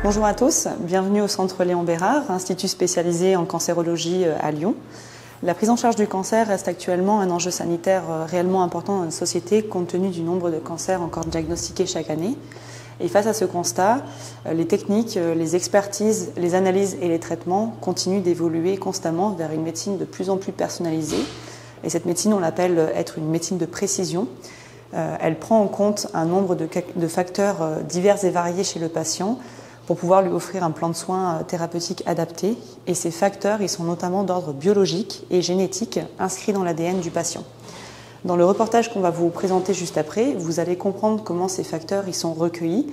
Bonjour à tous, bienvenue au Centre Léon Bérard, institut spécialisé en cancérologie à Lyon. La prise en charge du cancer reste actuellement un enjeu sanitaire réellement important dans notre société compte tenu du nombre de cancers encore diagnostiqués chaque année. Et face à ce constat, les techniques, les expertises, les analyses et les traitements continuent d'évoluer constamment vers une médecine de plus en plus personnalisée. Et cette médecine, on l'appelle être une médecine de précision. Elle prend en compte un nombre de facteurs divers et variés chez le patient pour pouvoir lui offrir un plan de soins thérapeutique adapté. Et ces facteurs, ils sont notamment d'ordre biologique et génétique inscrits dans l'ADN du patient. Dans le reportage qu'on va vous présenter juste après, vous allez comprendre comment ces facteurs ils sont recueillis,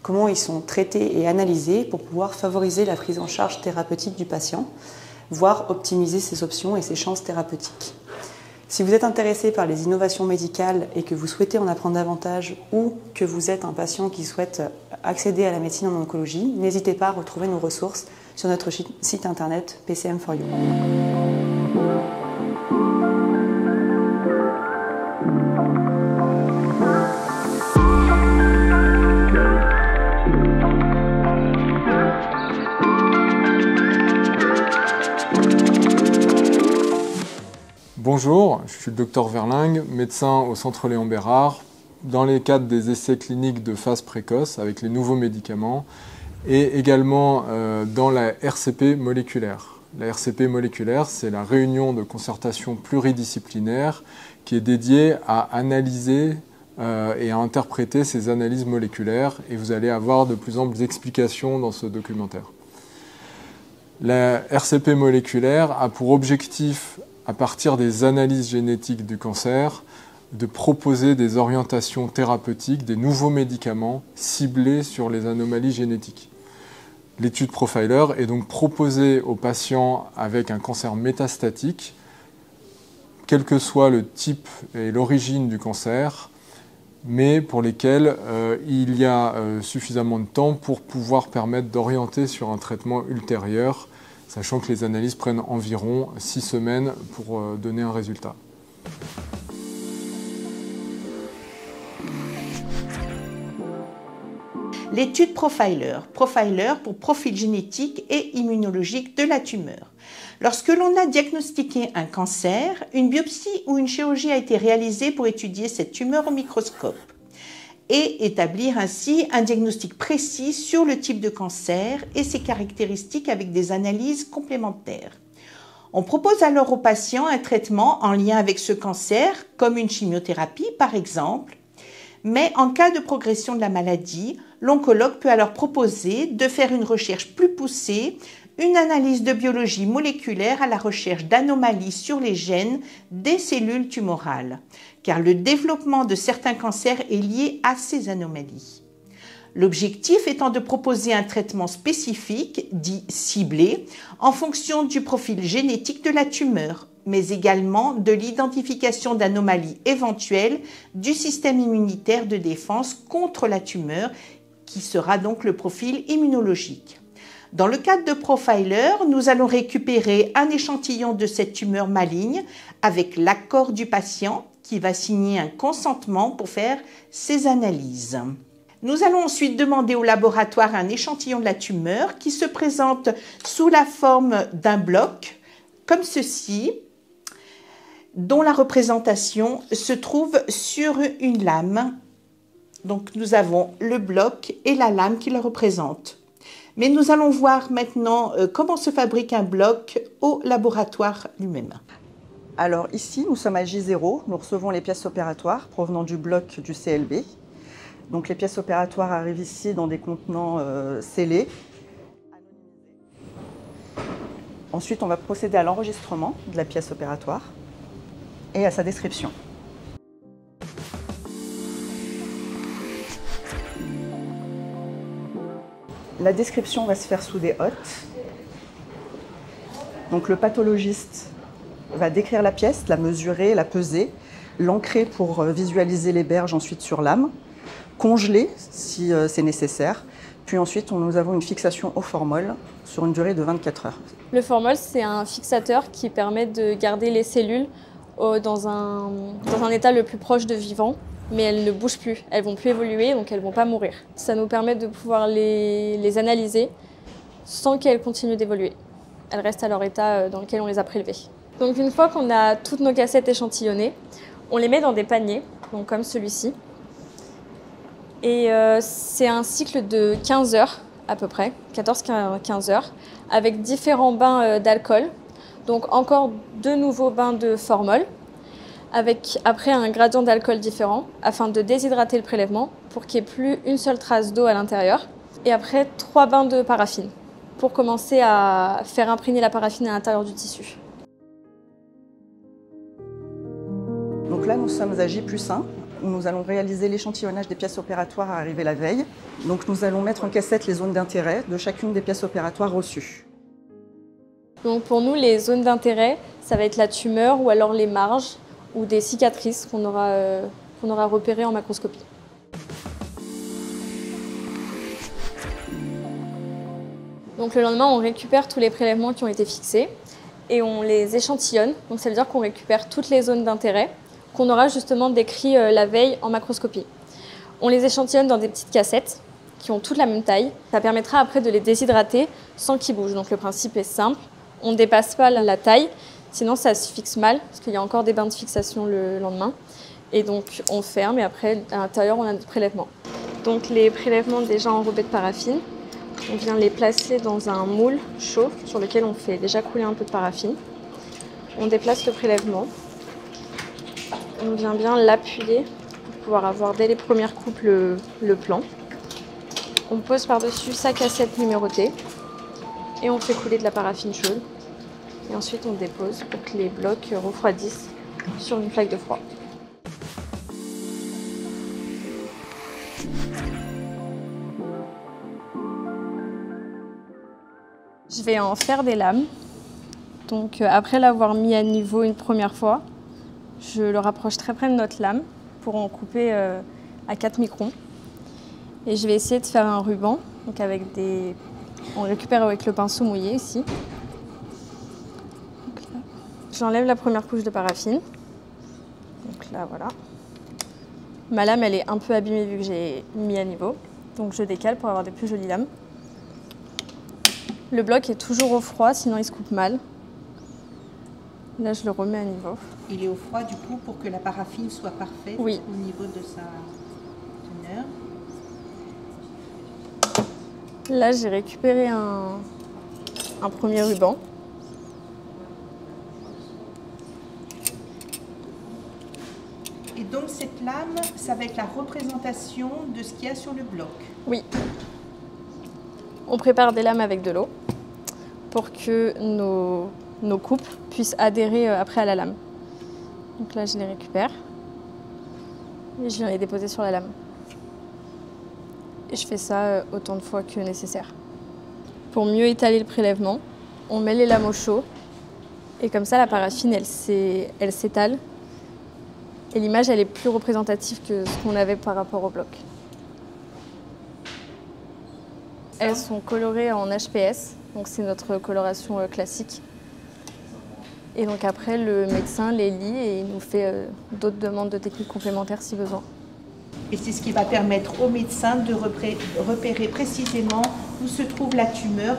comment ils sont traités et analysés pour pouvoir favoriser la prise en charge thérapeutique du patient, voire optimiser ses options et ses chances thérapeutiques. Si vous êtes intéressé par les innovations médicales et que vous souhaitez en apprendre davantage ou que vous êtes un patient qui souhaite accéder à la médecine en oncologie, n'hésitez pas à retrouver nos ressources sur notre site internet PCM4U. Bonjour, je suis le Dr Verling, médecin au Centre Léon Bérard, dans les cadres des essais cliniques de phase précoce avec les nouveaux médicaments et également dans la RCP moléculaire. La RCP moléculaire, c'est la réunion de concertation pluridisciplinaire qui est dédiée à analyser et à interpréter ces analyses moléculaires et vous allez avoir de plus en plus d'explications dans ce documentaire. La RCP moléculaire a pour objectif, à partir des analyses génétiques du cancer, de proposer des orientations thérapeutiques, des nouveaux médicaments ciblés sur les anomalies génétiques. L'étude Profiler est donc proposée aux patients avec un cancer métastatique, quel que soit le type et l'origine du cancer, mais pour lesquels il y a suffisamment de temps pour pouvoir permettre d'orienter sur un traitement ultérieur, sachant que les analyses prennent environ 6 semaines pour donner un résultat. L'étude Profiler pour profil génétique et immunologique de la tumeur. Lorsque l'on a diagnostiqué un cancer, une biopsie ou une chirurgie a été réalisée pour étudier cette tumeur au microscope et établir ainsi un diagnostic précis sur le type de cancer et ses caractéristiques avec des analyses complémentaires. On propose alors aux patients un traitement en lien avec ce cancer, comme une chimiothérapie par exemple, mais en cas de progression de la maladie, l'oncologue peut alors proposer de faire une recherche plus poussée, une analyse de biologie moléculaire à la recherche d'anomalies sur les gènes des cellules tumorales, car le développement de certains cancers est lié à ces anomalies. L'objectif étant de proposer un traitement spécifique, dit ciblé, en fonction du profil génétique de la tumeur, mais également de l'identification d'anomalies éventuelles du système immunitaire de défense contre la tumeur, qui sera donc le profil immunologique. Dans le cadre de Profiler, nous allons récupérer un échantillon de cette tumeur maligne avec l'accord du patient qui va signer un consentement pour faire ces analyses. Nous allons ensuite demander au laboratoire un échantillon de la tumeur qui se présente sous la forme d'un bloc, comme ceci, dont la représentation se trouve sur une lame. Donc nous avons le bloc et la lame qui le représentent. Mais nous allons voir maintenant comment se fabrique un bloc au laboratoire lui-même. Alors ici, nous sommes à J0, nous recevons les pièces opératoires provenant du bloc du CLB. Donc les pièces opératoires arrivent ici dans des contenants scellés. Ensuite, on va procéder à l'enregistrement de la pièce opératoire et à sa description. La description va se faire sous des hottes. Donc le pathologiste va décrire la pièce, la mesurer, la peser, l'ancrer pour visualiser les berges ensuite sur lame, congeler si c'est nécessaire, puis ensuite nous avons une fixation au formol sur une durée de 24 heures. Le formol, c'est un fixateur qui permet de garder les cellules dans un état le plus proche de vivant. mais elles ne bougent plus, elles vont plus évoluer, donc elles ne vont pas mourir. Ça nous permet de pouvoir les analyser sans qu'elles continuent d'évoluer. Elles restent à leur état dans lequel on les a prélevées. Donc une fois qu'on a toutes nos cassettes échantillonnées, on les met dans des paniers, donc comme celui-ci. Et c'est un cycle de 15 heures à peu près, 14-15 heures, avec différents bains d'alcool. Donc encore 2 nouveaux bains de formol, avec après un gradient d'alcool différent, afin de déshydrater le prélèvement pour qu'il n'y ait plus une seule trace d'eau à l'intérieur. Et après 3 bains de paraffine, pour commencer à faire imprégner la paraffine à l'intérieur du tissu. Donc là, nous sommes à J+1, où nous allons réaliser l'échantillonnage des pièces opératoires à arriver la veille. Donc nous allons mettre en cassette les zones d'intérêt de chacune des pièces opératoires reçues. Donc pour nous, les zones d'intérêt, ça va être la tumeur ou alors les marges ou des cicatrices qu'on aura repérées en macroscopie. Donc le lendemain, on récupère tous les prélèvements qui ont été fixés et on les échantillonne. Donc ça veut dire qu'on récupère toutes les zones d'intérêt qu'on aura justement décrit la veille en macroscopie. On les échantillonne dans des petites cassettes qui ont toutes la même taille. Ça permettra après de les déshydrater sans qu'ils bougent. Donc le principe est simple, on ne dépasse pas la taille, sinon ça se fixe mal parce qu'il y a encore des bains de fixation le lendemain. Et donc on ferme et après à l'intérieur on a notre prélèvement. Donc les prélèvements déjà enrobés de paraffine, on vient les placer dans un moule chaud sur lequel on fait déjà couler un peu de paraffine. On déplace le prélèvement. On vient bien l'appuyer pour pouvoir avoir dès les premières coupes le plan. On pose par-dessus sa cassette numérotée et on fait couler de la paraffine chaude. Et ensuite on dépose pour que les blocs refroidissent sur une plaque de froid. Je vais en faire des lames. Donc après l'avoir mis à niveau une première fois, je le rapproche très près de notre lame pour en couper à 4 microns. Et je vais essayer de faire un ruban. Donc on récupère avec le pinceau mouillé ici. J'enlève la première couche de paraffine. Donc là, voilà. Ma lame, elle est un peu abîmée vu que j'ai mis à niveau. Donc je décale pour avoir des plus jolies lames. Le bloc est toujours au froid, sinon il se coupe mal. Là, je le remets à niveau. Il est au froid du coup pour que la paraffine soit parfaite au niveau de sa teneur. Là, j'ai récupéré un premier ruban. Et donc cette lame, ça va être la représentation de ce qu'il y a sur le bloc. Oui. On prépare des lames avec de l'eau pour que nos coupes puissent adhérer après à la lame. Donc là, je les récupère et je viens les déposer sur la lame. Et je fais ça autant de fois que nécessaire. Pour mieux étaler le prélèvement, on met les lames au chaud et comme ça, la paraffine, elle s'étale et l'image, elle est plus représentative que ce qu'on avait par rapport au bloc. Elles sont colorées en HPS, donc c'est notre coloration classique. Et donc après, le médecin les lit et il nous fait d'autres demandes de techniques complémentaires si besoin. Et c'est ce qui va permettre au médecin de repérer précisément où se trouve la tumeur.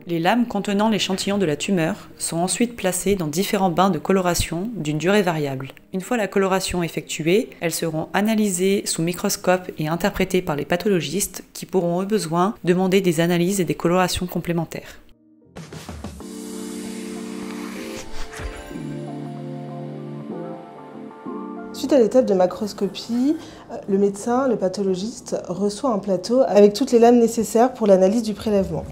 Les lames contenant l'échantillon de la tumeur sont ensuite placées dans différents bains de coloration d'une durée variable. Une fois la coloration effectuée, elles seront analysées sous microscope et interprétées par les pathologistes qui pourront au besoin demander des analyses et des colorations complémentaires. Suite à l'étape de macroscopie, le médecin, le pathologiste, reçoit un plateau avec toutes les lames nécessaires pour l'analyse du prélèvement.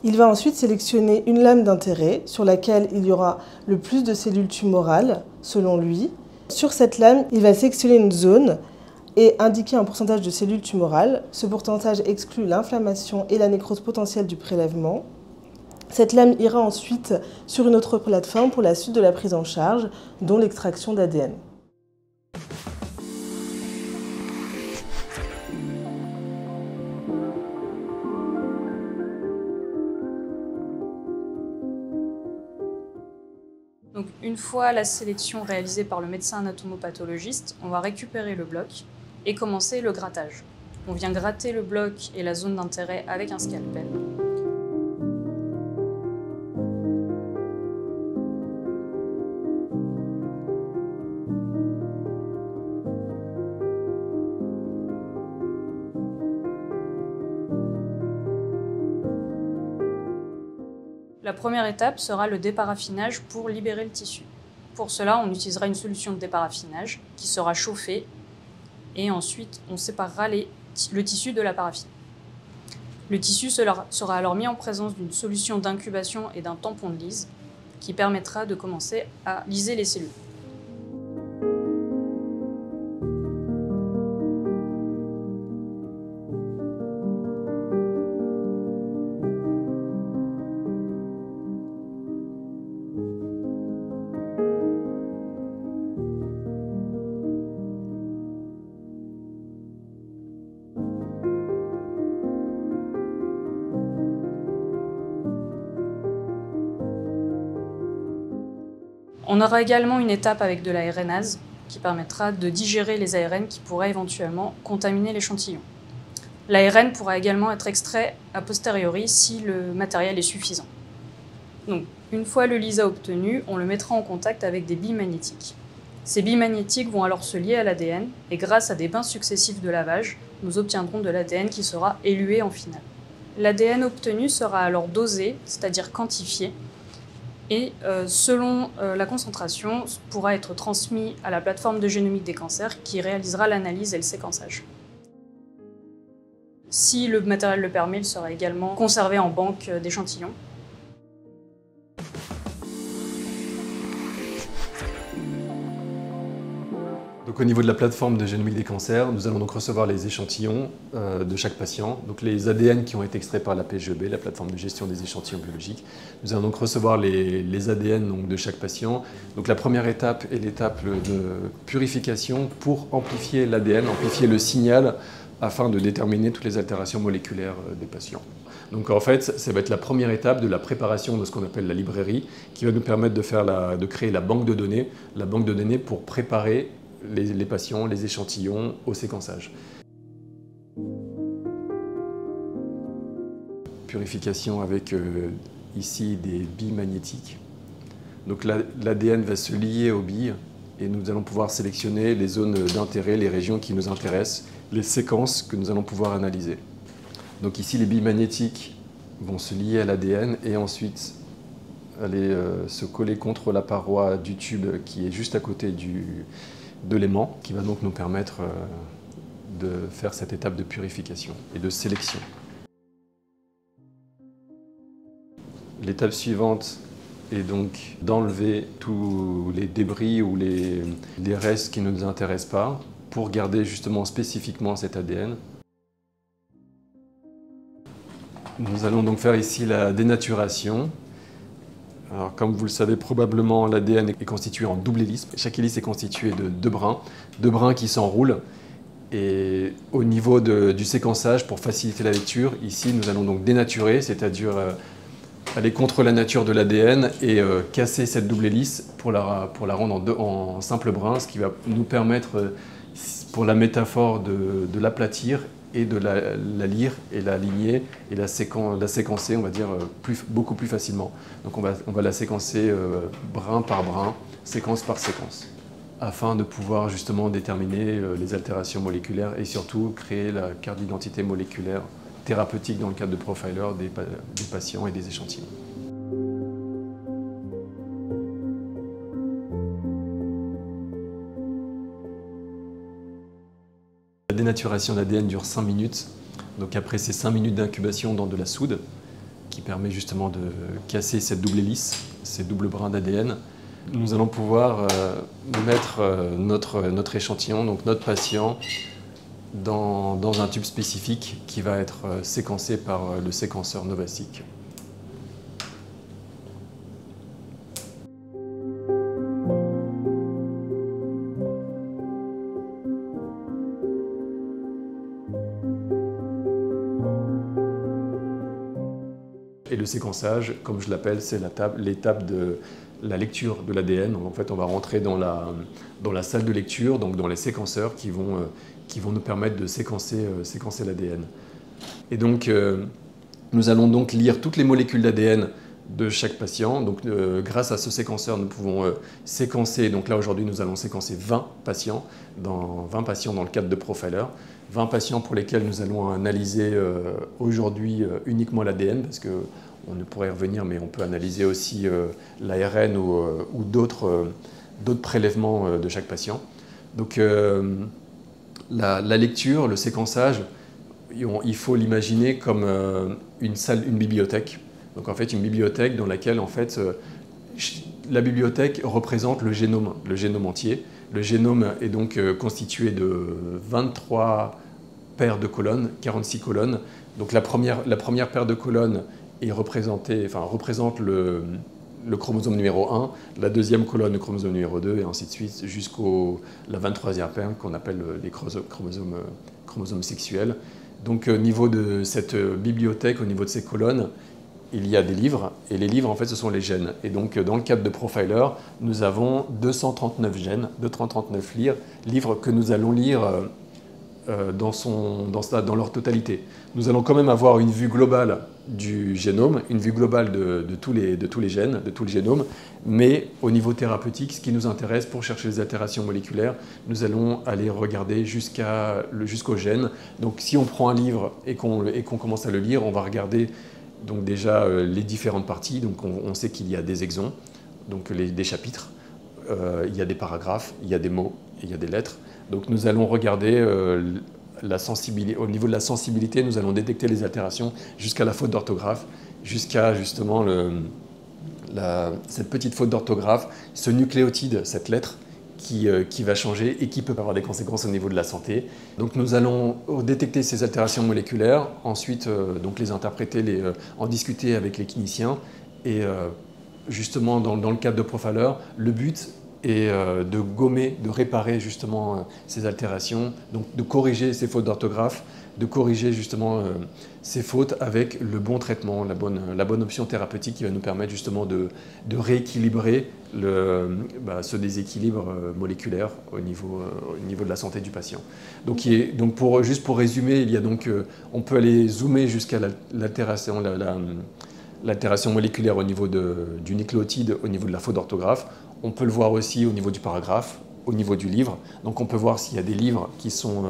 Il va ensuite sélectionner une lame d'intérêt sur laquelle il y aura le plus de cellules tumorales, selon lui. Sur cette lame, il va sélectionner une zone et indiquer un pourcentage de cellules tumorales. Ce pourcentage exclut l'inflammation et la nécrose potentielle du prélèvement. Cette lame ira ensuite sur une autre plateforme pour la suite de la prise en charge, dont l'extraction d'ADN. Donc, une fois la sélection réalisée par le médecin anatomopathologiste, on va récupérer le bloc et commencer le grattage. On vient gratter le bloc et la zone d'intérêt avec un scalpel. La première étape sera le déparaffinage pour libérer le tissu. Pour cela, on utilisera une solution de déparaffinage qui sera chauffée et ensuite on séparera le tissu de la paraffine. Le tissu sera alors mis en présence d'une solution d'incubation et d'un tampon de lise qui permettra de commencer à liser les cellules. On aura également une étape avec de l'aérénase qui permettra de digérer les ARN qui pourraient éventuellement contaminer l'échantillon. L'ARN pourra également être extrait a posteriori si le matériel est suffisant. Donc, une fois le LISA obtenu, on le mettra en contact avec des billes magnétiques. Ces billes magnétiques vont alors se lier à l'ADN et grâce à des bains successifs de lavage, nous obtiendrons de l'ADN qui sera élué en finale. L'ADN obtenu sera alors dosé, c'est-à-dire quantifié, et selon la concentration, pourra être transmis à la plateforme de génomique des cancers qui réalisera l'analyse et le séquençage. Si le matériel le permet, il sera également conservé en banque d'échantillons. Donc, au niveau de la plateforme de génomique des cancers, nous allons donc recevoir les échantillons de chaque patient, donc les ADN qui ont été extraits par la PGEB, la plateforme de gestion des échantillons biologiques. Nous allons donc recevoir les ADN donc, de chaque patient. Donc, la première étape est l'étape de purification pour amplifier l'ADN, amplifier le signal afin de déterminer toutes les altérations moléculaires des patients. Donc en fait, ça va être la première étape de la préparation de ce qu'on appelle la librairie, qui va nous permettre de créer la banque de données pour préparer les patients, les échantillons au séquençage. Purification avec ici des billes magnétiques. Donc l'ADN va se lier aux billes et nous allons pouvoir sélectionner les zones d'intérêt, les régions qui nous intéressent, les séquences que nous allons pouvoir analyser. Donc ici, les billes magnétiques vont se lier à l'ADN et ensuite aller se coller contre la paroi du tube qui est juste à côté de l'aimant, qui va donc nous permettre de faire cette étape de purification et de sélection. L'étape suivante est donc d'enlever tous les débris ou les restes qui ne nous intéressent pas pour garder justement spécifiquement cet ADN. Nous allons donc faire ici la dénaturation. Alors, comme vous le savez probablement, l'ADN est constitué en double hélice. Chaque hélice est constituée de deux brins qui s'enroulent. Et au niveau du séquençage, pour faciliter la lecture, ici nous allons donc dénaturer, c'est-à-dire aller contre la nature de l'ADN et casser cette double hélice pour la rendre en simple brin, ce qui va nous permettre, pour la métaphore, de l'aplatir et de la lire et la aligner et la séquencer, on va dire, beaucoup plus facilement. Donc on va la séquencer brin par brin, séquence par séquence, afin de pouvoir justement déterminer les altérations moléculaires et surtout créer la carte d'identité moléculaire thérapeutique dans le cadre de Profiler des patients et des échantillons. La dénaturation d'ADN dure 5 minutes. Donc après ces 5 minutes d'incubation dans de la soude, qui permet justement de casser cette double hélice, ces doubles brins d'ADN, nous allons pouvoir mettre notre échantillon, donc notre patient, dans un tube spécifique qui va être séquencé par le séquenceur NovaSeq. Et le séquençage, comme je l'appelle, c'est l'étape de la lecture de l'ADN. En fait, on va rentrer dans la salle de lecture, donc dans les séquenceurs qui vont nous permettre de séquencer l'ADN. Et donc, nous allons donc lire toutes les molécules d'ADN de chaque patient. Donc, grâce à ce séquenceur, nous pouvons séquencer. Donc là, aujourd'hui, nous allons séquencer 20 patients dans le cadre de Profiler. 20 patients pour lesquels nous allons analyser aujourd'hui uniquement l'ADN, parce qu'on ne pourrait y revenir, mais on peut analyser aussi l'ARN ou d'autres prélèvements de chaque patient. Donc, la lecture, le séquençage, il faut l'imaginer comme une bibliothèque. Donc en fait, une bibliothèque dans laquelle en fait, la bibliothèque représente le génome entier. Le génome est donc constitué de 23 paires de colonnes, 46 colonnes. Donc la première paire de colonnes représente le chromosome numéro 1, la deuxième colonne le chromosome numéro 2, et ainsi de suite, jusqu'à la 23e paire qu'on appelle les chromosomes sexuels. Donc au niveau de cette bibliothèque, au niveau de ces colonnes, il y a des livres, et les livres en fait ce sont les gènes. Et donc dans le cadre de Profiler, nous avons 239 gènes, 239 livres que nous allons lire dans leur totalité. Nous allons quand même avoir une vue globale du génome, une vue globale de tous les gènes, de tout le génome, mais au niveau thérapeutique, ce qui nous intéresse pour chercher les altérations moléculaires, nous allons aller regarder jusqu'au gène. Donc si on prend un livre et qu'on commence à le lire, on va regarder donc déjà les différentes parties. Donc on sait qu'il y a des exons, donc des chapitres, il y a des paragraphes, il y a des mots, il y a des lettres. Donc nous allons regarder au niveau de la sensibilité, nous allons détecter les altérations jusqu'à la faute d'orthographe, jusqu'à justement cette petite faute d'orthographe, ce nucléotide, cette lettre qui va changer et qui peut avoir des conséquences au niveau de la santé. Donc nous allons détecter ces altérations moléculaires, ensuite donc les interpréter, en discuter avec les cliniciens, et justement dans le cadre de Profiler, le but et de gommer, de réparer justement ces altérations, donc de corriger ces fautes d'orthographe, de corriger justement ces fautes avec le bon traitement, la bonne option thérapeutique qui va nous permettre justement de rééquilibrer ce déséquilibre moléculaire au niveau de la santé du patient. Donc, juste pour résumer, on peut aller zoomer jusqu'à l'altération moléculaire au niveau du nucléotide, au niveau de la faute d'orthographe. On peut le voir aussi au niveau du paragraphe, au niveau du livre. Donc on peut voir s'il y a des livres qui sont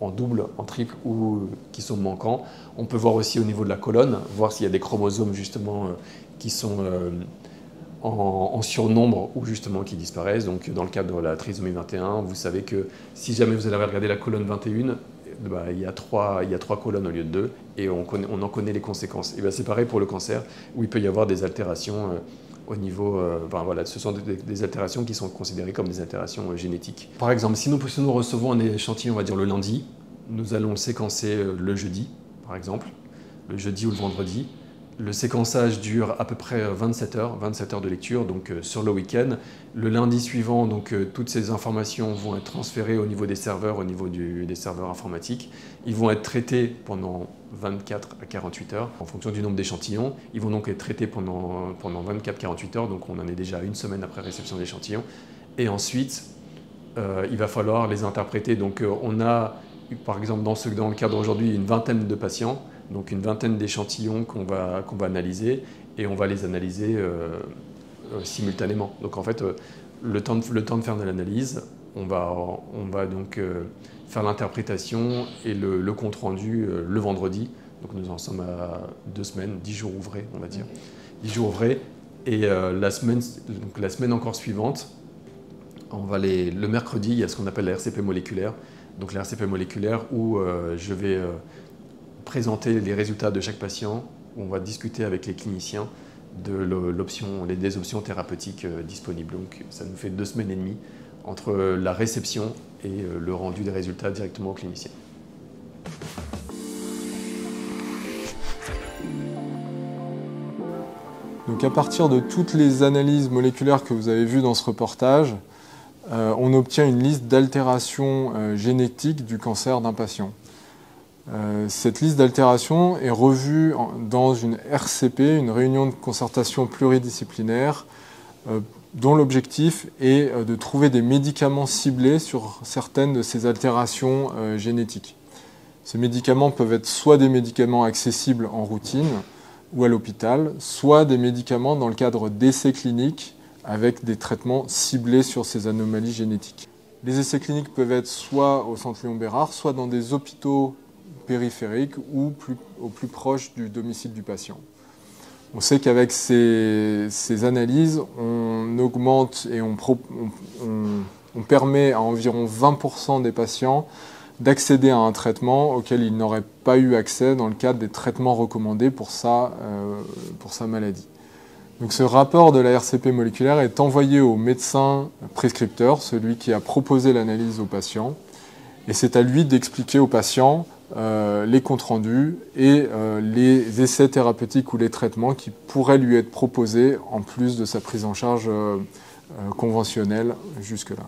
en double, en triple ou qui sont manquants. On peut voir aussi au niveau de la colonne, voir s'il y a des chromosomes justement qui sont en surnombre ou justement qui disparaissent. Donc dans le cadre de la trisomie 21, vous savez que si jamais vous allez regarder la colonne 21, il y a trois colonnes au lieu de 2, et on en connaît les conséquences. Et c'est pareil pour le cancer, où il peut y avoir des altérations au niveau, ce sont des altérations qui sont considérées comme des altérations génétiques. Par exemple, si nous recevons un échantillon, on va dire le lundi, nous allons le séquencer le jeudi, par exemple, le jeudi ou le vendredi. Le séquençage dure à peu près 27 heures de lecture, donc sur le week-end. Le lundi suivant, donc, toutes ces informations vont être transférées au niveau des serveurs, au niveau des serveurs informatiques. Ils vont être traités pendant 24 à 48 heures, en fonction du nombre d'échantillons. Ils vont donc être traités pendant 24-48 heures, donc on en est déjà à une semaine après réception d'échantillons. Et ensuite, il va falloir les interpréter. Donc on a, par exemple, dans le cadre aujourd'hui, une vingtaine de patients, donc une vingtaine d'échantillons qu'on va analyser, et on va les analyser simultanément. Donc en fait, le temps de faire de l'analyse, on va donc faire l'interprétation et le compte-rendu le vendredi. Donc nous en sommes à 2 semaines, 10 jours ouvrés, on va dire. 10 jours ouvrés. Et la semaine encore suivante, le mercredi, il y a ce qu'on appelle la RCP moléculaire. Donc la RCP moléculaire où je vais présenter les résultats de chaque patient, où on va discuter avec les cliniciens des options thérapeutiques disponibles. Donc ça nous fait 2 semaines et demie entre la réception et le rendu des résultats directement aux cliniciens. Donc à partir de toutes les analyses moléculaires que vous avez vues dans ce reportage, on obtient une liste d'altérations génétiques du cancer d'un patient. Cette liste d'altérations est revue dans une RCP, une réunion de concertation pluridisciplinaire, dont l'objectif est de trouver des médicaments ciblés sur certaines de ces altérations génétiques. Ces médicaments peuvent être soit des médicaments accessibles en routine ou à l'hôpital, soit des médicaments dans le cadre d'essais cliniques avec des traitements ciblés sur ces anomalies génétiques. Les essais cliniques peuvent être soit au centre Léon Bérard, soit dans des hôpitaux périphériques ou au plus proche du domicile du patient. On sait qu'avec ces analyses, on augmente et on permet à environ 20% des patients d'accéder à un traitement auquel ils n'auraient pas eu accès dans le cadre des traitements recommandés pour sa maladie. Donc ce rapport de la RCP moléculaire est envoyé au médecin prescripteur, celui qui a proposé l'analyse au patient, et c'est à lui d'expliquer au patient les comptes rendus et les essais thérapeutiques ou les traitements qui pourraient lui être proposés en plus de sa prise en charge conventionnelle jusque-là.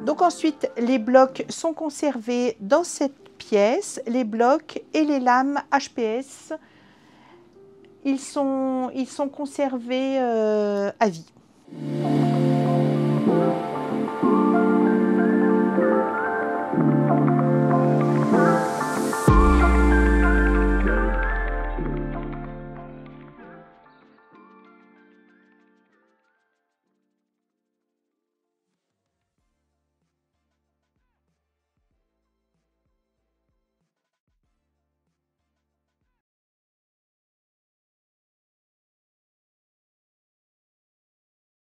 Donc ensuite, les blocs sont conservés dans cette pièce, les blocs et les lames HPS, ils sont conservés à vie.